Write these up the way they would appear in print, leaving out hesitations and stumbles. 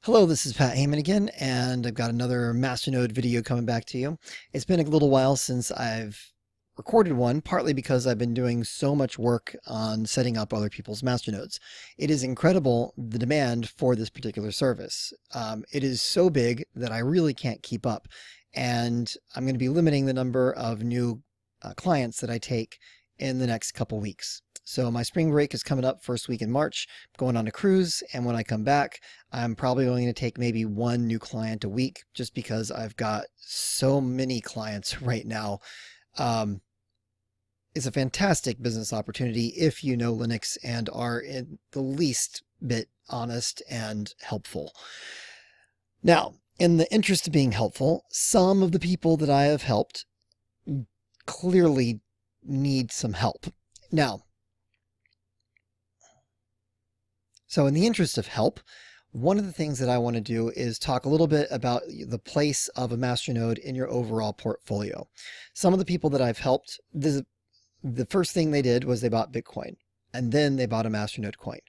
Hello, this is Pat Heyman again, and I've got another Masternode video coming back to you. It's been a little while since I've recorded one, partly because I've been doing so much work on setting up other people's Masternodes. It is incredible, the demand for this particular service. It is so big that I really can't keep up, and I'm going to be limiting the number of new clients that I take in the next couple weeks. So my spring break is coming up first week in March, going on a cruise, and when I come back, I'm probably going to take maybe one new client a week just because I've got so many clients right now. It's a fantastic business opportunity if you know Linux and are in the least bit honest and helpful. Now, in the interest of being helpful, some of the people that I have helped clearly need some help. Now, so in the interest of help, one of the things that I want to do is talk a little bit about the place of a Masternode in your overall portfolio. Some of the people that I've helped, the first thing they did was they bought Bitcoin, and then they bought a Masternode coin.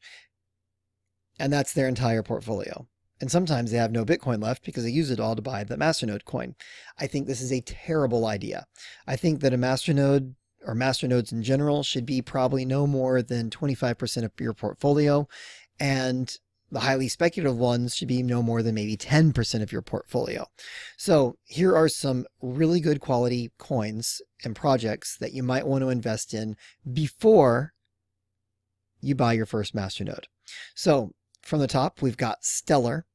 And that's their entire portfolio. And sometimes they have no Bitcoin left because they use it all to buy the Masternode coin. I think this is a terrible idea. I think that a Masternode or Masternodes in general should be probably no more than 25% of your portfolio, and the highly speculative ones should be no more than maybe 10% of your portfolio. So here are some really good quality coins and projects that you might want to invest in before you buy your first Masternode. So from the top, we've got Stellar.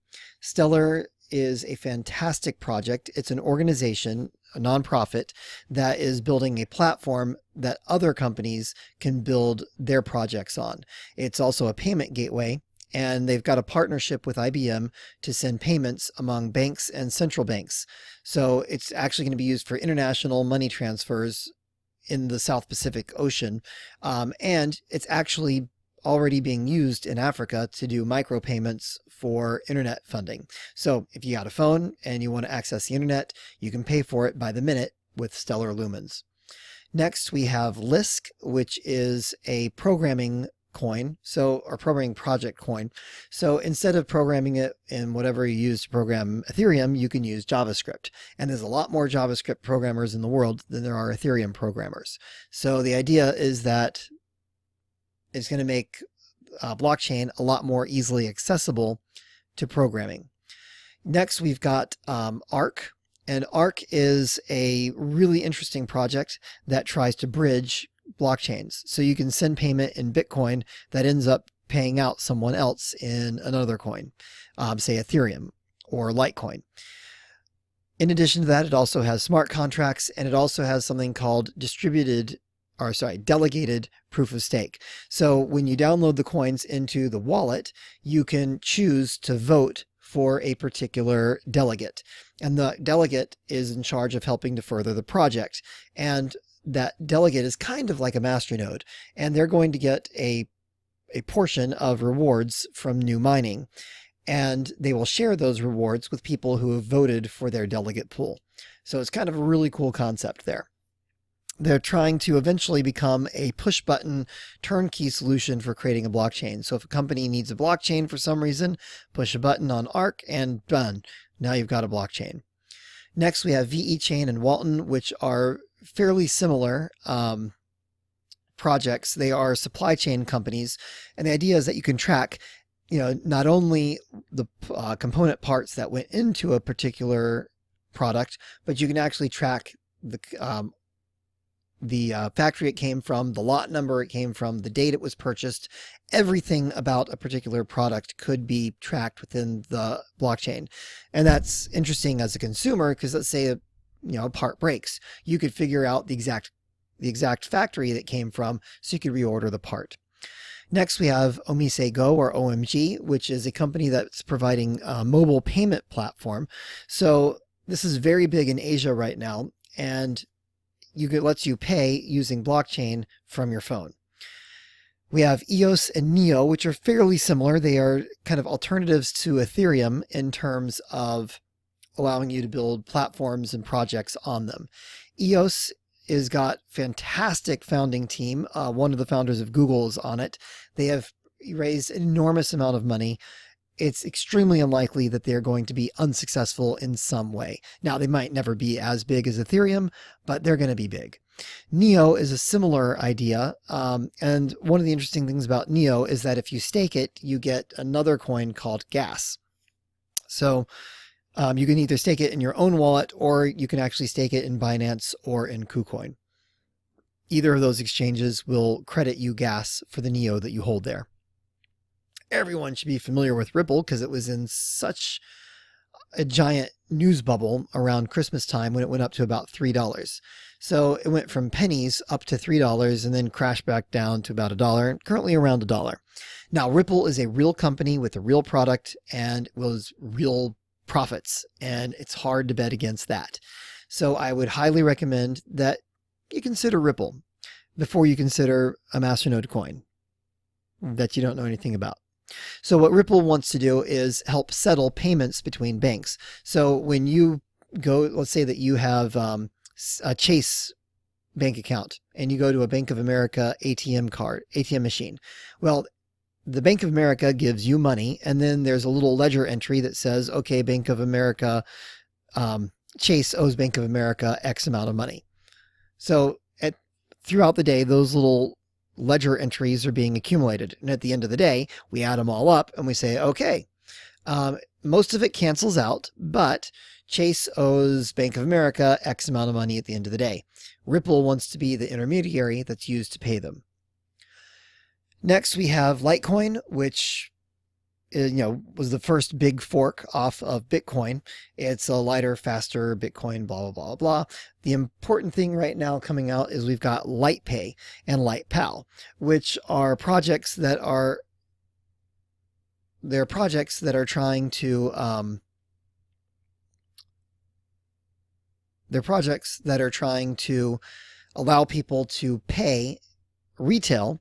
Stellar is a fantastic project. It's an organization, a nonprofit, that is building a platform that other companies can build their projects on. It's also a payment gateway, and they've got a partnership with IBM to send payments among banks and central banks. So it's actually going to be used for international money transfers in the South Pacific Ocean. And it's actually already being used in Africa to do micropayments for internet funding. So if you got a phone and you want to access the internet, you can pay for it by the minute with Stellar Lumens. Next, we have Lisk, which is a programming coin, or programming project coin. So instead of programming it in whatever you use to program Ethereum, you can use JavaScript. And there's a lot more JavaScript programmers in the world than there are Ethereum programmers. So the idea is that it's going to make blockchain a lot more easily accessible to programming. Next, we've got Arc. And Arc is a really interesting project that tries to bridge blockchains. So you can send payment in Bitcoin that ends up paying out someone else in another coin, say Ethereum or Litecoin. In addition to that, it also has smart contracts, and it also has something called delegated proof of stake. So when you download the coins into the wallet, you can choose to vote for a particular delegate. And the delegate is in charge of helping to further the project. And that delegate is kind of like a masternode, and they're going to get a portion of rewards from new mining. And they will share those rewards with people who have voted for their delegate pool. So it's kind of a really cool concept there. They're trying to eventually become a push-button turnkey solution for creating a blockchain. So if a company needs a blockchain for some reason, push a button on Arc and done. Now you've got a blockchain. Next, we have VeChain and Walton, which are fairly similar projects. They are supply chain companies. And the idea is that you can track, not only the component parts that went into a particular product, but you can actually track the factory it came from, the lot number it came from, the date it was purchased. Everything about a particular product could be tracked within the blockchain. And that's interesting as a consumer, because let's say a part breaks. You could figure out the exact factory that came from, so you could reorder the part. Next, we have Omise Go, or OMG, which is a company that's providing a mobile payment platform. So this is very big in Asia right now, and lets you pay using blockchain from your phone. We have EOS and Neo, which are fairly similar. They are kind of alternatives to Ethereum in terms of allowing you to build platforms and projects on them. EOS has got fantastic founding team. One of the founders of Google is on it. They have raised an enormous amount of money it's extremely unlikely that they're going to be unsuccessful in some way. Now, they might never be as big as Ethereum, but they're going to be big. Neo is a similar idea. And one of the interesting things about Neo is that if you stake it, you get another coin called gas. So you can either stake it in your own wallet, or you can actually stake it in Binance or in KuCoin. Either of those exchanges will credit you gas for the Neo that you hold there. Everyone should be familiar with Ripple because it was in such a giant news bubble around Christmas time when it went up to about $3. So it went from pennies up to $3 and then crashed back down to about $1, currently around $1. Now, Ripple is a real company with a real product and was real profits, and it's hard to bet against that. So I would highly recommend that you consider Ripple before you consider a Masternode coin that you don't know anything about. So what Ripple wants to do is help settle payments between banks. So when you go, let's say that you have a Chase bank account and you go to a Bank of America ATM machine. Well, the Bank of America gives you money, and then there's a little ledger entry that says, okay, Bank of America, Chase owes Bank of America X amount of money. So throughout the day, those little ledger entries are being accumulated. And at the end of the day, we add them all up and we say, okay, most of it cancels out, but Chase owes Bank of America X amount of money at the end of the day. Ripple wants to be the intermediary that's used to pay them. Next, we have Litecoin, which was the first big fork off of Bitcoin. It's a lighter, faster Bitcoin, blah, blah, blah, blah. The important thing right now coming out is we've got LitePay and LitePal, which are projects that are trying to allow people to pay retail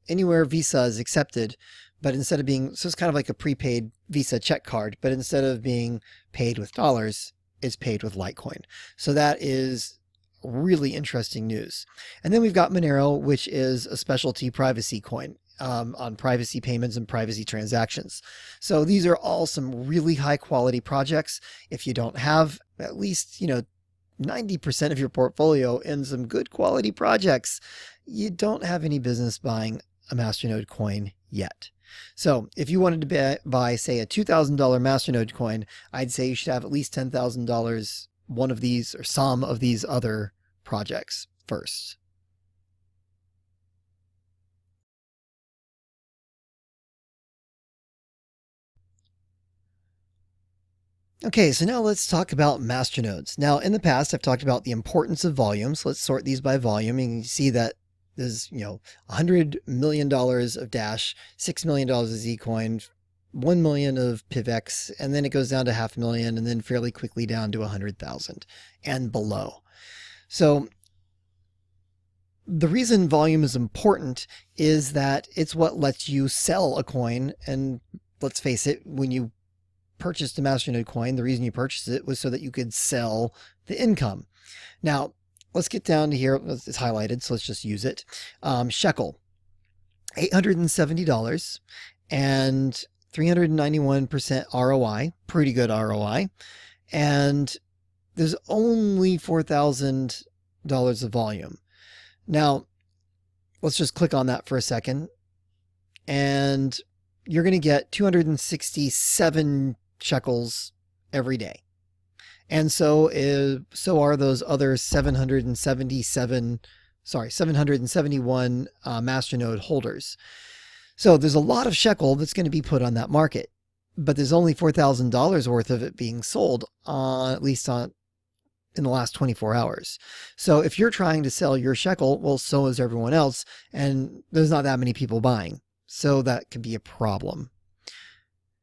anywhere Visa is accepted, but instead of being, so it's kind of like a prepaid Visa check card, but instead of being paid with dollars, it's paid with Litecoin. So that is really interesting news. And then we've got Monero, which is a specialty privacy coin on privacy payments and privacy transactions. So these are all some really high quality projects. If you don't have at least, 90% of your portfolio in some good quality projects, you don't have any business buying a Masternode coin yet. So if you wanted to buy, say, a $2,000 Masternode coin, I'd say you should have at least $10,000 one of these or some of these other projects first. Okay, so now let's talk about masternodes. Now, in the past, I've talked about the importance of volumes. Let's sort these by volume, and you can see that there's, $100 million of Dash, $6 million of Zcoin, 1 million of PivX, and then it goes down to 500,000, and then fairly quickly down to 100,000 and below. So the reason volume is important is that it's what lets you sell a coin. And let's face it, when you purchased a Masternode coin, the reason you purchased it was so that you could sell the income. Now, let's get down to here. It's highlighted, so let's just use it. Shekel, $870 and 391% ROI, pretty good ROI. And there's only $4,000 of volume. Now, let's just click on that for a second. And you're going to get 267 shekels every day. And so are those other 771 Masternode holders. So there's a lot of shekel that's going to be put on that market, but there's only $4,000 worth of it being sold in the last 24 hours. So if you're trying to sell your shekel, well, so is everyone else, and there's not that many people buying. So that could be a problem.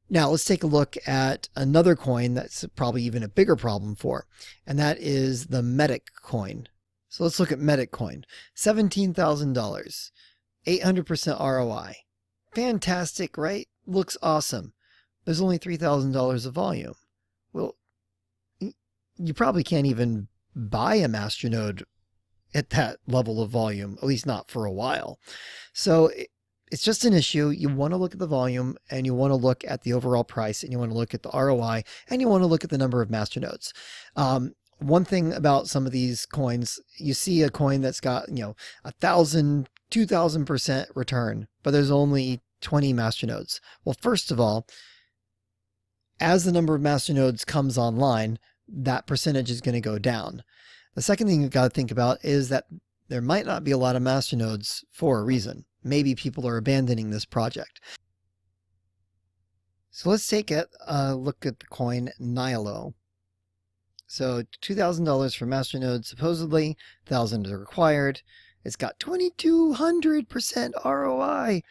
Now let's take a look at another coin that's probably even a bigger problem for, and that is the Medic coin. So let's look at Medic coin. $17,000, 800% ROI. Fantastic, right? Looks awesome. There's only $3,000 of volume. Well, you probably can't even buy a Masternode at that level of volume, at least not for a while. So it's just an issue. You want to look at the volume, and you want to look at the overall price, and you want to look at the ROI, and you want to look at the number of masternodes. One thing about some of these coins, you see a coin that's got, 1,000, 2,000% return, but there's only 20 masternodes. Well, first of all, as the number of masternodes comes online, that percentage is going to go down. The second thing you've got to think about is that there might not be a lot of masternodes for a reason. Maybe people are abandoning this project. So let's take a look at the coin Nilo. So $2,000 for masternode, supposedly 1,000 is required. It's got 2,200% ROI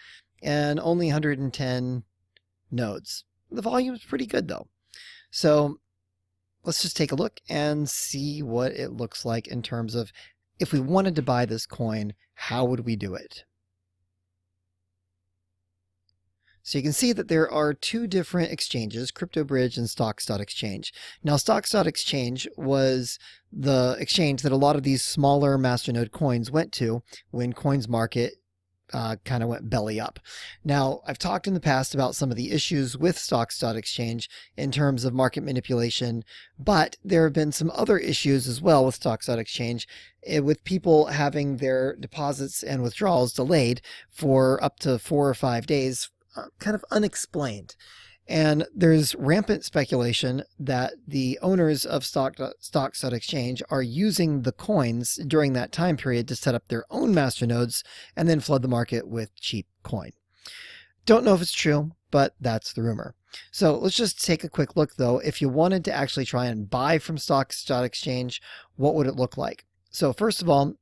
and only 110 nodes. The volume is pretty good though. So let's just take a look and see what it looks like in terms of if we wanted to buy this coin, how would we do it? So you can see that there are two different exchanges, CryptoBridge and Stocks.exchange. Now, Stocks.exchange was the exchange that a lot of these smaller masternode coins went to when CoinsMarket kind of went belly up. Now, I've talked in the past about some of the issues with Stocks.exchange in terms of market manipulation, but there have been some other issues as well with Stocks.exchange, with people having their deposits and withdrawals delayed for up to 4 or 5 days, kind of unexplained. And there's rampant speculation that the owners of Stocks.exchange are using the coins during that time period to set up their own masternodes and then flood the market with cheap coin. Don't know if it's true, but that's the rumor. So let's just take a quick look though. If you wanted to actually try and buy from Stocks.exchange, what would it look like? So first of all,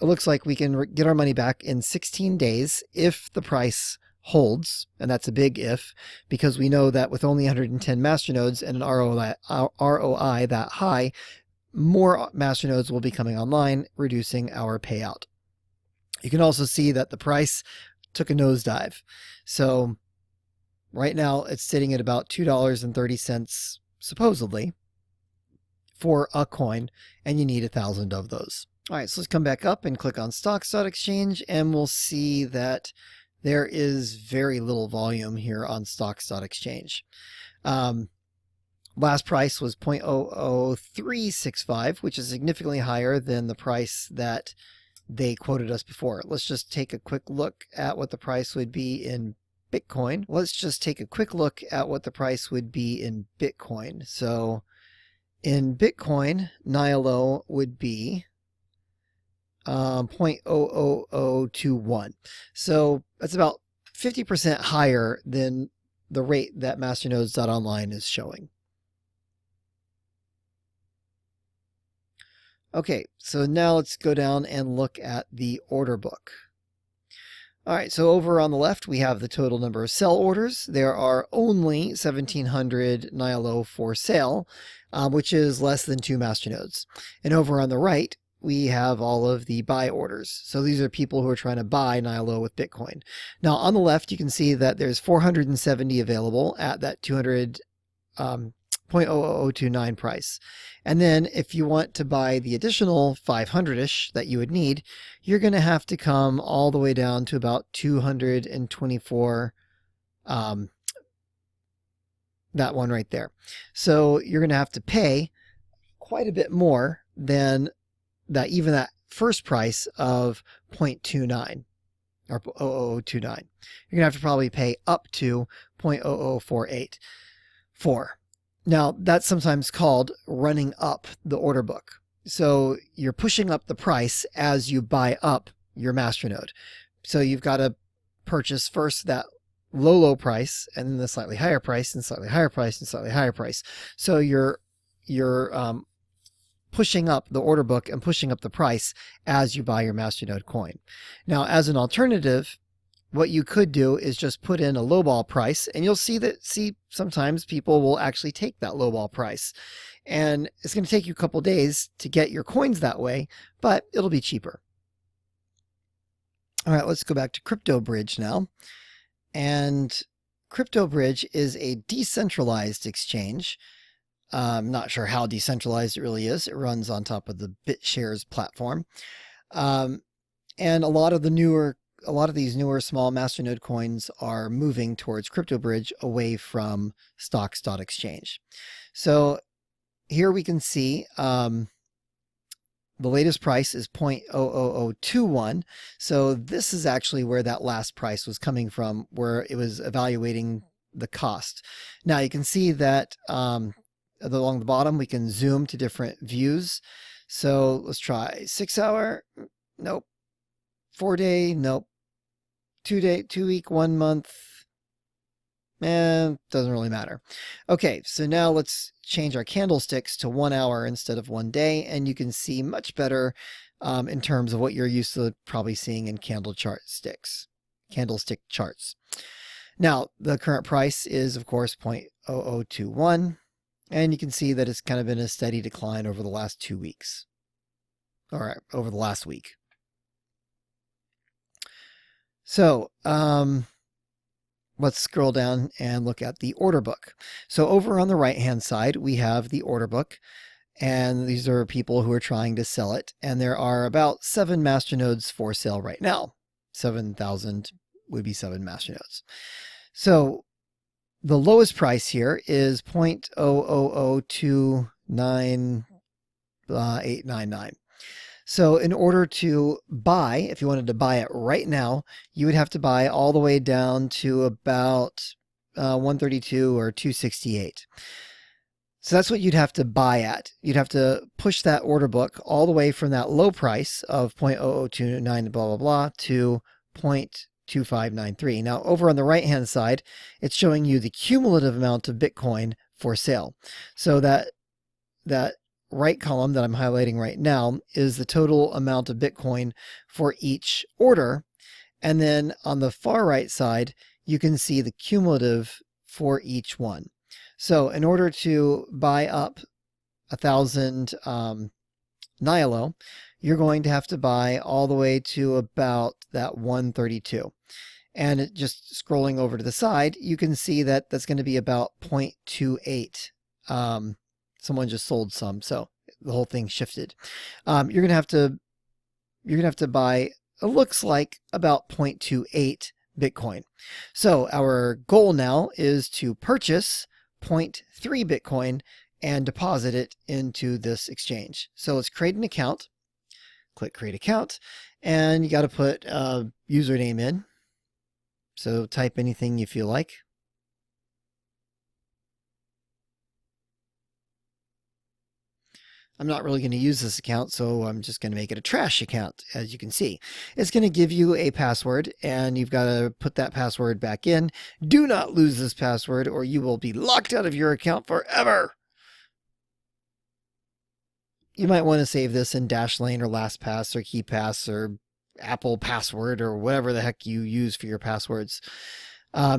it looks like we can get our money back in 16 days if the price holds, and that's a big if, because we know that with only 110 masternodes and an ROI that high, more masternodes will be coming online, reducing our payout. You can also see that the price took a nosedive. So right now it's sitting at about $2.30 supposedly for a coin, and you need 1,000 of those. All right, so let's come back up and click on Stocks.exchange, and we'll see that there is very little volume here on Stocks.exchange. Last price was 0.00365, which is significantly higher than the price that they quoted us before. Let's just take a quick look at what the price would be in Bitcoin. So in Bitcoin, Nilo would be 0.00021. So that's about 50% higher than the rate that Masternodes.online is showing. Okay, so now let's go down and look at the order book. All right, so over on the left, we have the total number of sell orders. There are only 1,700 Nilo for sale, which is less than 2 masternodes. And over on the right, we have all of the buy orders. So these are people who are trying to buy Nilo with Bitcoin. Now on the left, you can see that there's 470 available at that 0.00029 price. And then if you want to buy the additional 500-ish that you would need, you're going to have to come all the way down to about 224, that one right there. So you're going to have to pay quite a bit more than that, even that first price of 0.29 or 0.0029. You're going to have to probably pay up to 0.00484. Now, that's sometimes called running up the order book. So you're pushing up the price as you buy up your masternode. So you've got to purchase first that low price, and then the slightly higher price, and slightly higher price, and slightly higher price. So you're pushing up the order book and pushing up the price as you buy your masternode coin. Now, as an alternative, what you could do is just put in a lowball price, and you'll see sometimes people will actually take that lowball price. And it's going to take you a couple days to get your coins that way, but it'll be cheaper. All right, let's go back to CryptoBridge now. And CryptoBridge is a decentralized exchange. I'm not sure how decentralized it really is. It runs on top of the BitShares platform. And a lot of the newer a lot of these newer small Masternode coins are moving towards CryptoBridge away from stocks.exchange. So here we can see the latest price is 0.00021. So this is actually where that last price was coming from, where it was evaluating the cost. Now you can see that along the bottom, we can zoom to different views. So let's try 6 hour. Nope. 4 day. Nope. 2 day, 2 week, 1 month. Doesn't really matter. Okay, so now let's change our candlesticks to 1 hour instead of 1 day, and you can see much better in terms of what you're used to probably seeing in candlestick charts. Now, the current price is, of course, 0.0021, and you can see that it's kind of been a steady decline over the last 2 weeks, or over the last week. So, let's scroll down and look at the order book. So over on the right-hand side, we have the order book, and these are people who are trying to sell it. And there are about 7 masternodes for sale right now. 7,000 would be 7 masternodes. So the lowest price here is 0.00029,899. So in order to buy, if you wanted to buy it right now, you would have to buy all the way down to about 132 or 268. So that's what you'd have to buy at. You'd have to push that order book all the way from that low price of 0.0029 blah, blah, blah to 0.2593. Now over on the right-hand side, it's showing you the cumulative amount of Bitcoin for sale. So that right column that I'm highlighting right now is the total amount of Bitcoin for each order. And then on the far right side, you can see the cumulative for each one. So in order to buy up 1,000 Nihilo, you're going to have to buy all the way to about that 132. And just scrolling over to the side, you can see that that's going to be about 0.28. Someone just sold some, so the whole thing shifted. You're gonna have to buy, it looks like about 0.28 Bitcoin. So our goal now is to purchase 0.3 Bitcoin and deposit it into this exchange. So let's create an account. Click create account, and you got to put a username in. So type anything you feel like. I'm not really going to use this account, so I'm just going to make it a trash account, as you can see. It's going to give you a password, and you've got to put that password back in. Do not lose this password, or you will be locked out of your account forever. You might want to save this in Dashlane or LastPass or KeePass or Apple Password or whatever the heck you use for your passwords.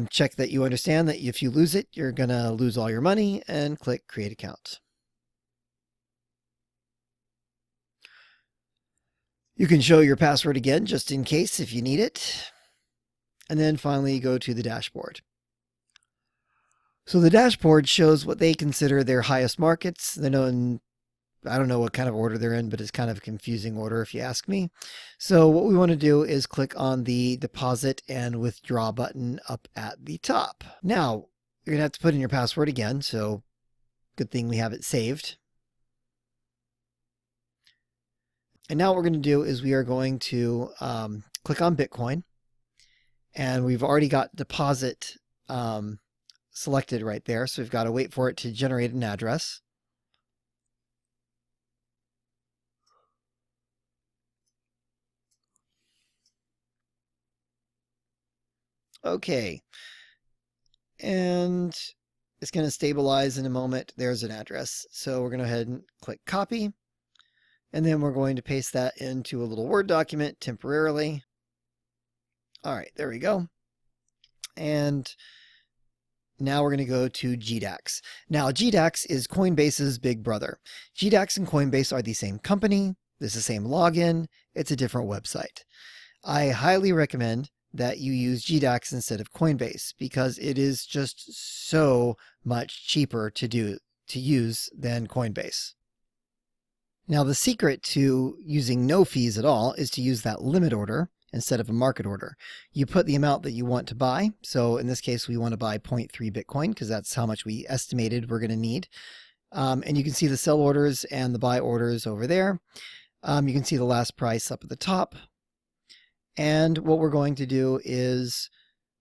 Check that you understand that if you lose it, you're going to lose all your money, and click create account. You can show your password again just in case if you need it. And then finally go to the dashboard. So the dashboard shows what they consider their highest markets. They're known, I don't know what kind of order they're in, but it's kind of a confusing order if you ask me. So what we want to do is click on the deposit and withdraw button up at the top. Now you're going to have to put in your password again. So good thing we have it saved. And now what we're going to do is we are going to click on Bitcoin, and we've already got deposit selected right there. So we've got to wait for it to generate an address. Okay. And it's going to stabilize in a moment. There's an address. So we're going to go ahead and click copy. And then we're going to paste that into a little Word document temporarily. All right, there we go. And now we're going to go to GDocs. Now, GDocs is Coinbase's big brother. GDocs and Coinbase are the same company. It's the same login. It's a different website. I highly recommend that you use GDocs instead of Coinbase because it is just so much cheaper to use than Coinbase. Now, the secret to using no fees at all is to use that limit order instead of a market order. You put the amount that you want to buy. So in this case, we want to buy 0.3 Bitcoin because that's how much we estimated we're going to need. And you can see the sell orders and the buy orders over there. You can see the last price up at the top. And what we're going to do is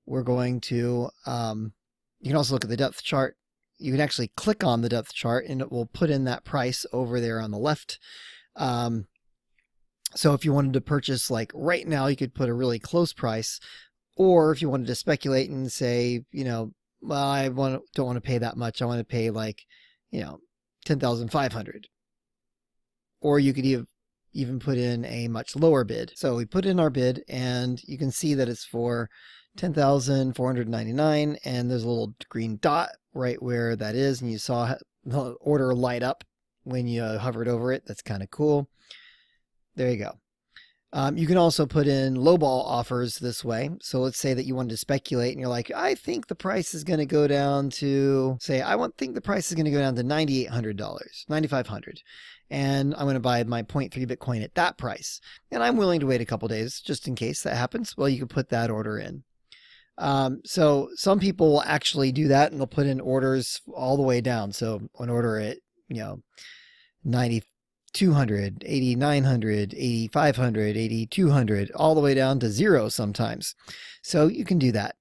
we're going to, you can also look at the depth chart. You can actually click on the depth chart and it will put in that price over there on the left. So if you wanted to purchase like right now, you could put a really close price. Or if you wanted to speculate and say, you know, well, don't want to pay that much. I want to pay like, you know, 10,500. Or you could even put in a much lower bid. So we put in our bid and you can see that it's for 10,499 and there's a little green dot right where that is, and you saw the order light up when you hovered over it. That's kind of cool. There you go. You can also put in lowball offers this way. So let's say that you wanted to speculate and you're like, I think the price is going to go down to, say, think the price is going to go down to $9,800, $9,500. And I'm going to buy my 0.3 Bitcoin at that price. And I'm willing to wait a couple days just in case that happens. Well, you can put that order in. So some people will actually do that and they'll put in orders all the way down. So an order at, you know, 9,200, 8,900, 8,500, 8,200, all the way down to 0 sometimes. So you can do that.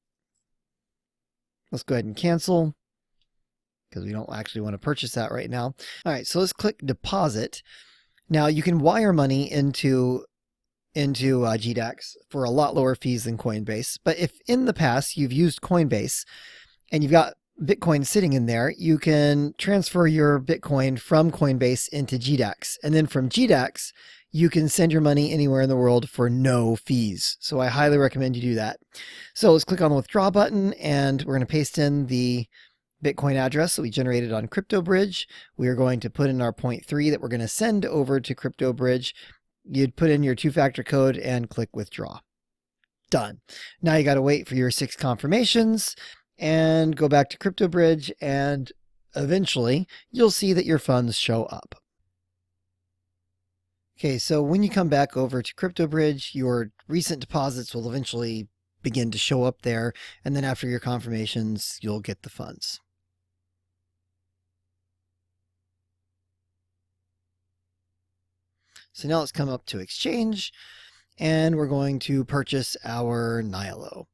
Let's go ahead and cancel because we don't actually want to purchase that right now. All right, so let's click deposit. Now you can wire money into GDocs for a lot lower fees than Coinbase. But if in the past you've used Coinbase and you've got Bitcoin sitting in there, you can transfer your Bitcoin from Coinbase into GDocs. And then from GDocs, you can send your money anywhere in the world for no fees. So I highly recommend you do that. So let's click on the withdraw button and we're going to paste in the Bitcoin address that we generated on CryptoBridge. We are going to put in our 0.3 that we're going to send over to CryptoBridge. You'd put in your two-factor code and click withdraw. Done. Now you got to wait for your 6 confirmations and go back to CryptoBridge, and eventually you'll see that your funds show up. Okay, so when you come back over to CryptoBridge, your recent deposits will eventually begin to show up there, and then after your confirmations, you'll get the funds. So now let's come up to exchange and we're going to purchase our Nilo.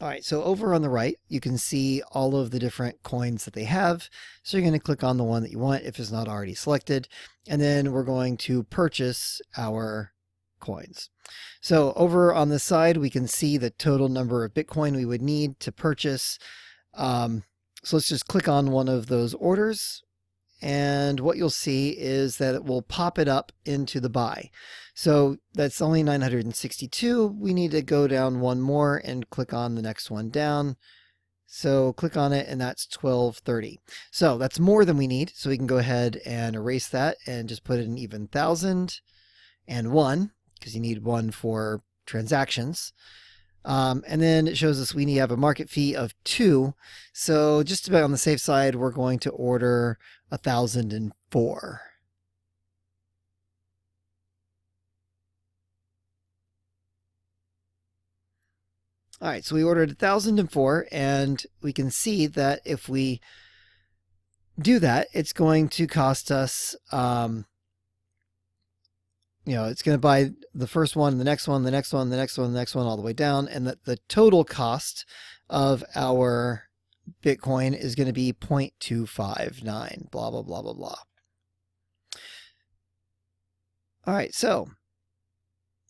All right, so over on the right, you can see all of the different coins that they have. So you're going to click on the one that you want if it's not already selected. And then we're going to purchase our coins. So over on the side, we can see the total number of Bitcoin we would need to purchase. So let's just click on one of those orders. And what you'll see is that it will pop it up into the buy. So that's only 962. We need to go down one more and click on the next one down. So click on it and that's 1230. So that's more than we need. So we can go ahead and erase that and just put it in even 1,001 because you need one for transactions. And then it shows us we need to have a market fee of 2. So just about on the safe side, we're going to order 1,004. All right, so we ordered 1,004, and we can see that if we do that, it's going to cost us, it's going to buy the first one, the next one, the next one, the next one, the next one, all the way down. And that the total cost of our Bitcoin is going to be 0.259, blah, blah, blah, blah, blah. All right, so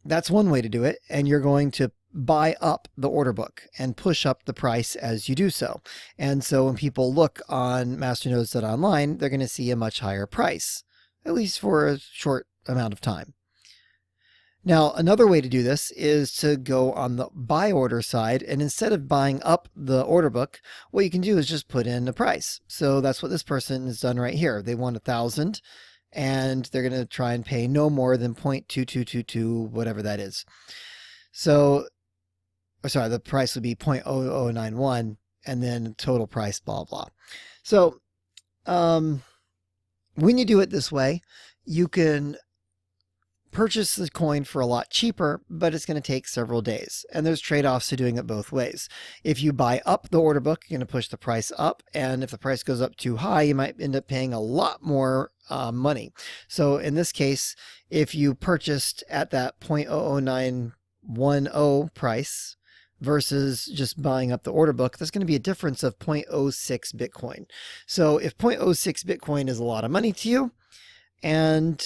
that's one way to do it. And you're going to buy up the order book and push up the price as you do so. And so when people look on Masternodes.online, they're going to see a much higher price, at least for a short amount of time. Now, another way to do this is to go on the buy order side, and instead of buying up the order book, what you can do is just put in a price. So that's what this person has done right here. They want 1,000, and they're going to try and pay no more than 0.2222, whatever that is. So, sorry, the price would be 0.0091, and then total price, blah, blah. So When you do it this way, you can purchase the coin for a lot cheaper, but it's going to take several days. And there's trade-offs to doing it both ways. If you buy up the order book, you're going to push the price up. And if the price goes up too high, you might end up paying a lot more money. So in this case, if you purchased at that 0.00910 price versus just buying up the order book, there's going to be a difference of 0.06 Bitcoin. So if 0.06 Bitcoin is a lot of money to you, and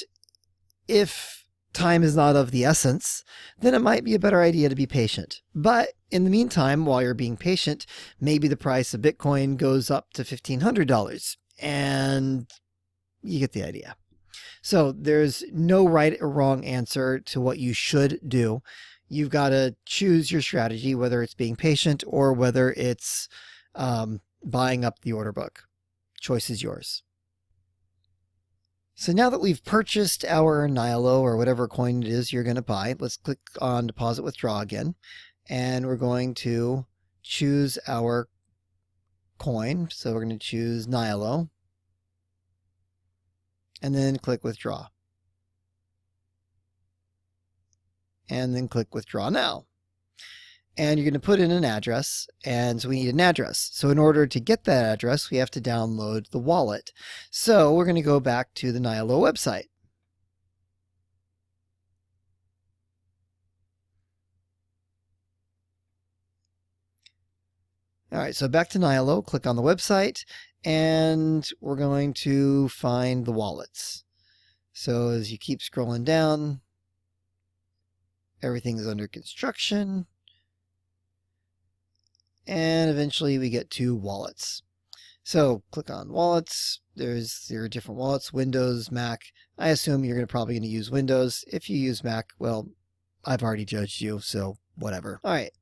if time is not of the essence, then it might be a better idea to be patient. But in the meantime, while you're being patient, maybe the price of Bitcoin goes up to $1,500, and you get the idea. So there's no right or wrong answer to what you should do. You've got to choose your strategy, whether it's being patient or whether it's buying up the order book. Choice is yours. So now that we've purchased our Nilo or whatever coin it is you're going to buy, let's click on Deposit Withdraw again. And we're going to choose our coin. So we're going to choose Nilo. And then click Withdraw. And then click Withdraw Now. And you're going to put in an address, and so we need an address. So in order to get that address, we have to download the wallet. So we're going to go back to the Nilo website. All right, so back to Nilo, click on the website, and we're going to find the wallets. So as you keep scrolling down, everything is under construction. And eventually we get to wallets. So click on wallets. There are different wallets, Windows, Mac. I assume you're probably going to use Windows. If you use Mac, well, I've already judged you, so whatever. All right.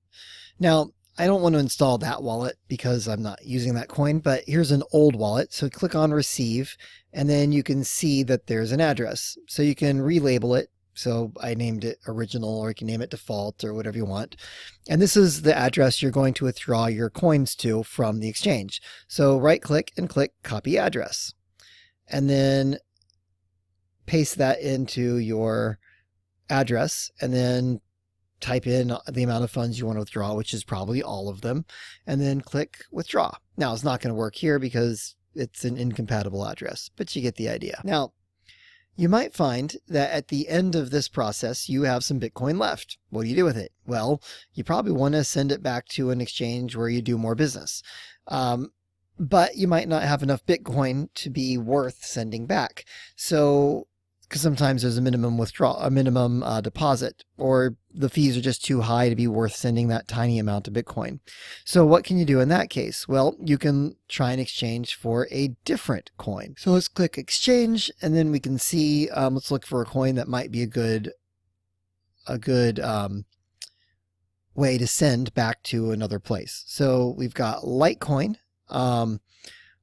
Now, I don't want to install that wallet because I'm not using that coin, but here's an old wallet. So click on Receive, and then you can see that there's an address. So you can relabel it. So I named it Original, or you can name it Default, or whatever you want. And this is the address you're going to withdraw your coins to from the exchange. So right click and click Copy Address. And then paste that into your address, and then type in the amount of funds you want to withdraw, which is probably all of them, and then click Withdraw. Now it's not going to work here because it's an incompatible address, but you get the idea. Now, you might find that at the end of this process, you have some Bitcoin left. What do you do with it? Well, you probably want to send it back to an exchange where you do more business. But you might not have enough Bitcoin to be worth sending back. So, because sometimes there's a minimum deposit, or the fees are just too high to be worth sending that tiny amount of Bitcoin. So what can you do in that case? Well, you can try and exchange for a different coin. So let's click exchange, and then we can see, let's look for a coin that might be a good way to send back to another place. So we've got Litecoin.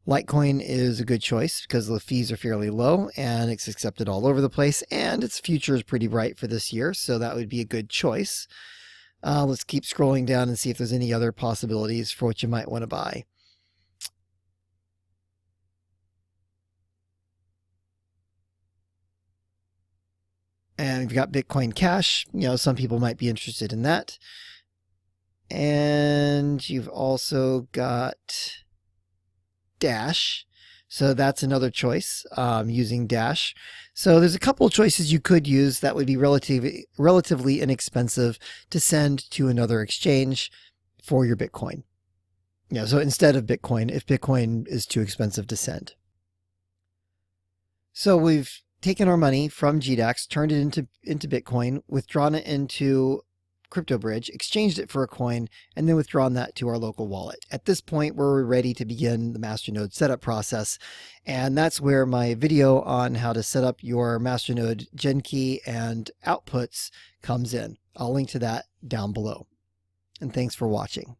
Litecoin is a good choice because the fees are fairly low and it's accepted all over the place, and its future is pretty bright for this year, so that would be a good choice. Let's keep scrolling down and see if there's any other possibilities for what you might want to buy. And we've got Bitcoin Cash. Some people might be interested in that. And you've also got Dash. So that's another choice, using Dash. So there's a couple of choices you could use that would be relatively inexpensive to send to another exchange for your Bitcoin. So instead of Bitcoin, if Bitcoin is too expensive to send. So we've taken our money from GDocs, turned it into Bitcoin, withdrawn it into CryptoBridge, exchanged it for a coin, and then withdrawn that to our local wallet. At this point, we're ready to begin the Masternode setup process, and that's where my video on how to set up your Masternode gen key and outputs comes in. I'll link to that down below. And thanks for watching.